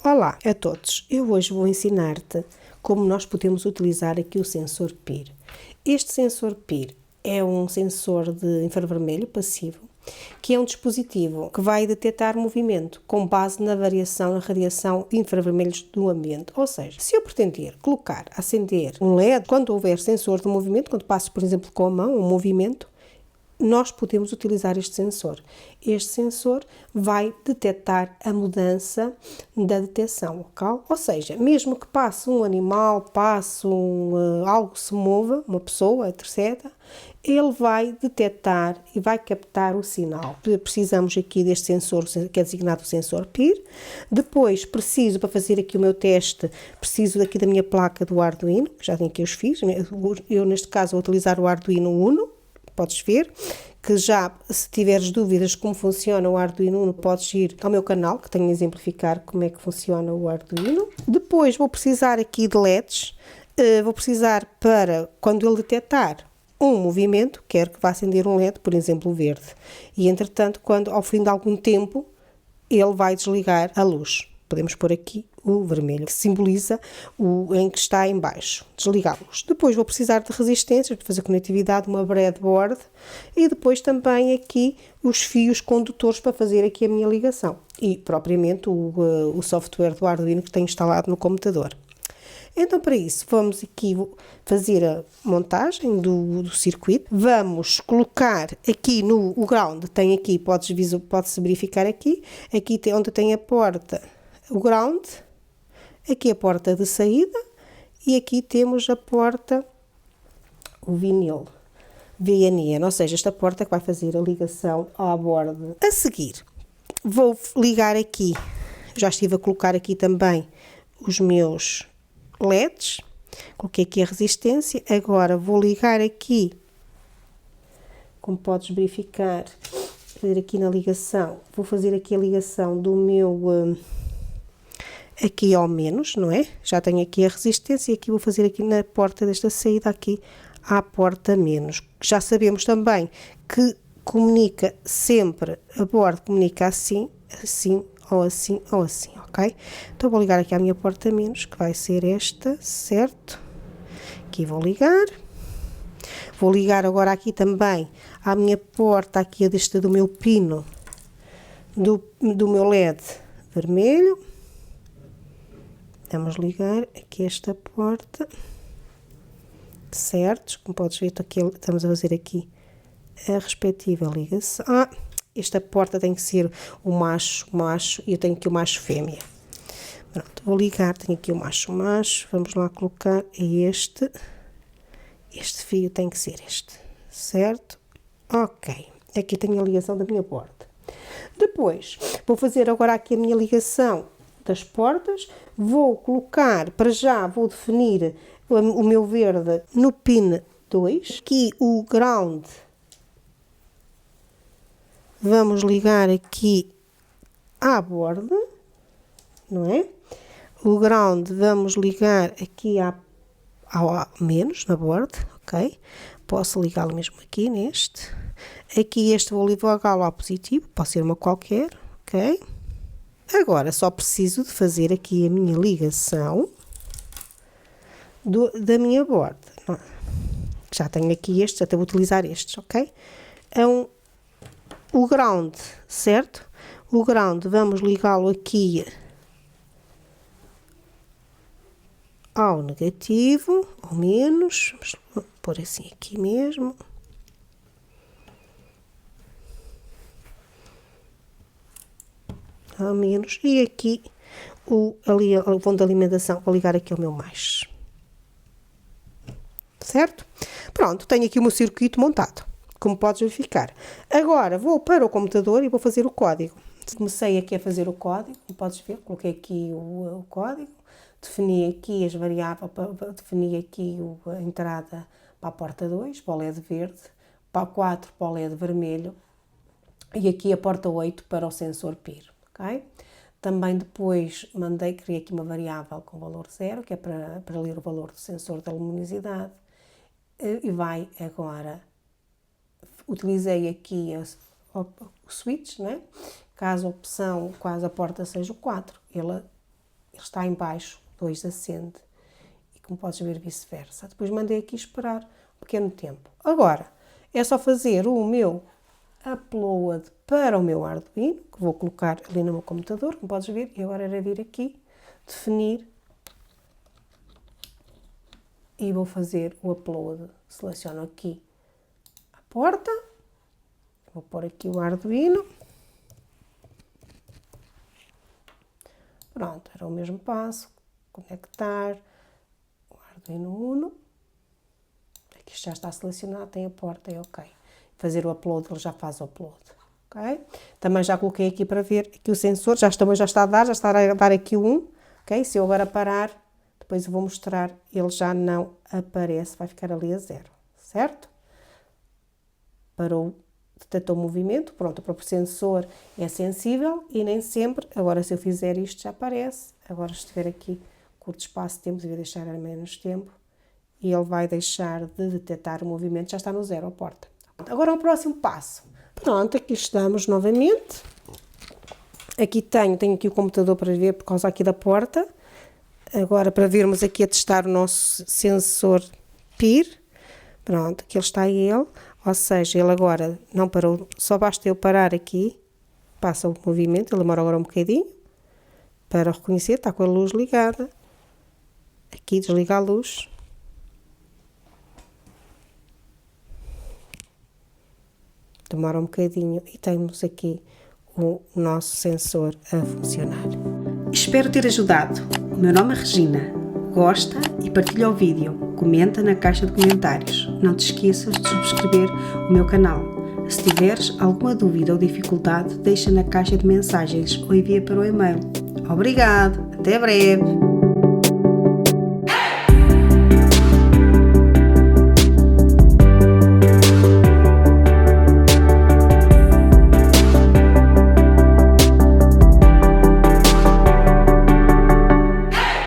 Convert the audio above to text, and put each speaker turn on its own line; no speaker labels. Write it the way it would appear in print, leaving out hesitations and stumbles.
Olá a todos, eu hoje vou ensinar-te como nós podemos utilizar aqui o sensor PIR. Este sensor PIR é um sensor de infravermelho passivo, que é um dispositivo que vai detectar movimento com base na variação na radiação de infravermelhos do ambiente. Ou seja, se eu pretender colocar, acender um LED, quando houver sensor de movimento, quando passo, por exemplo, com a mão, um movimento, nós podemos utilizar este sensor. Este sensor vai detectar a mudança da detecção, ok? Ou seja, mesmo que passe um animal, passe algo se mova, uma pessoa, etc., ele vai detectar e vai captar o sinal. Precisamos aqui deste sensor, que é designado sensor PIR. Depois, preciso, para fazer aqui o meu teste, preciso daqui da minha placa do Arduino, que já tenho aqui os fios. Eu, neste caso, vou utilizar o Arduino Uno. Podes ver que já, se tiveres dúvidas como funciona o Arduino Uno, podes ir ao meu canal, que tenho a exemplificar como é que funciona o Arduino. Depois vou precisar aqui de LEDs, vou precisar para, quando ele detectar um movimento, quero que vá acender um LED, por exemplo, o verde. E, entretanto, quando ao fim de algum tempo, ele vai desligar a luz. Podemos pôr aqui o vermelho, que simboliza o em que está em baixo, desligar a luz. Depois vou precisar de resistências para fazer conectividade, uma breadboard, e depois também aqui os fios condutores para fazer aqui a minha ligação. E, propriamente, o software do Arduino que tenho instalado no computador. Então, para isso, vamos aqui fazer a montagem do circuito. Vamos colocar aqui no ground, tem aqui, pode-se verificar aqui tem, onde tem a porta, o ground, aqui a porta de saída e aqui temos a porta, o vinil, VNN, ou seja, esta porta que vai fazer a ligação à borda. A seguir, vou ligar aqui, já estive a colocar aqui também os meus LEDs, coloquei aqui a resistência, agora vou ligar aqui, como podes verificar, fazer aqui na ligação, vou fazer aqui a ligação do meu, aqui ao menos, não é? Já tenho aqui a resistência e aqui vou fazer aqui na porta desta saída aqui à porta menos. Já sabemos também que comunica sempre, a borda comunica assim, assim, ou assim, ou assim, ok? Então vou ligar aqui à minha porta menos, que vai ser esta, certo? Aqui vou ligar. Vou ligar agora aqui também à minha porta, aqui desta do meu pino, do meu LED vermelho. Vamos ligar aqui esta porta, certo? Como podes ver, estamos a fazer aqui a respectiva ligação. Esta porta tem que ser o macho, e eu tenho aqui o macho fêmea. Pronto, vou ligar, tenho aqui o macho, vamos lá colocar este fio tem que ser este, certo? Ok, aqui tenho a ligação da minha porta. Depois, vou fazer agora aqui a minha ligação das portas, vou colocar, para já, vou definir o meu verde no pin 2, aqui o ground. Vamos ligar aqui à borda, não é? O ground vamos ligar aqui ao menos, na borda, ok? Posso ligá-lo mesmo aqui neste. Aqui este vou ligá-lo ao positivo, pode ser uma qualquer, ok? Agora só preciso de fazer aqui a minha ligação da minha borda. Já tenho aqui estes, até vou utilizar estes, ok? O ground, certo? O ground, vamos ligá-lo aqui ao negativo, ao menos, vamos pôr assim aqui mesmo. Ao menos, e aqui o ponto de alimentação, vou ligar aqui ao meu mais. Certo? Pronto, tenho aqui o meu circuito montado, como podes verificar. Agora vou para o computador e vou fazer o código. Comecei aqui a fazer o código, como podes ver, coloquei aqui o código, defini aqui as variáveis, defini aqui a entrada para a porta 2, para o LED verde, para a 4 para o LED vermelho e aqui a porta 8 para o sensor PIR, ok? Também depois criei aqui uma variável com valor 0, que é para ler o valor do sensor da luminosidade. E vai agora, utilizei aqui o switch, né? Caso a porta seja o 4, ele ele está em baixo, 2 acende. E como podes ver, vice-versa. Depois mandei aqui esperar um pequeno tempo. Agora, é só fazer o meu upload para o meu Arduino, que vou colocar ali no meu computador, como podes ver. E agora era vir aqui, definir, e vou fazer o upload. Seleciono aqui a porta, vou pôr aqui o Arduino. Pronto, era o mesmo passo, conectar o Arduino Uno. Aqui já está selecionado, tem a porta, é ok. Fazer o upload, ele já faz o upload, ok? Também já coloquei aqui para ver aqui o sensor, já está a dar aqui o 1, ok? Se eu agora parar, depois eu vou mostrar, ele já não aparece, vai ficar ali a 0, certo? Parou, detectou o movimento, pronto, o próprio sensor é sensível e nem sempre, agora se eu fizer isto já aparece, agora se estiver aqui curto espaço de tempo, devia deixar a menos tempo, e ele vai deixar de detectar o movimento, já está no 0 a porta. Agora o próximo passo. Pronto, aqui estamos novamente. Aqui tenho aqui o computador para ver por causa aqui da porta. Agora para vermos aqui a testar o nosso sensor PIR. Pronto, aqui está ele. Ou seja, ele agora não parou, só basta eu parar aqui, passa o movimento, ele demora agora um bocadinho para reconhecer, está com a luz ligada. Aqui desliga a luz. Demora um bocadinho e temos aqui o nosso sensor a funcionar. Espero ter ajudado. O meu nome é Regina. Gosta e partilha o vídeo. Comenta na caixa de comentários. Não te esqueças de subscrever o meu canal. Se tiveres alguma dúvida ou dificuldade, deixa na caixa de mensagens ou envia para o e-mail. Obrigado! Até breve!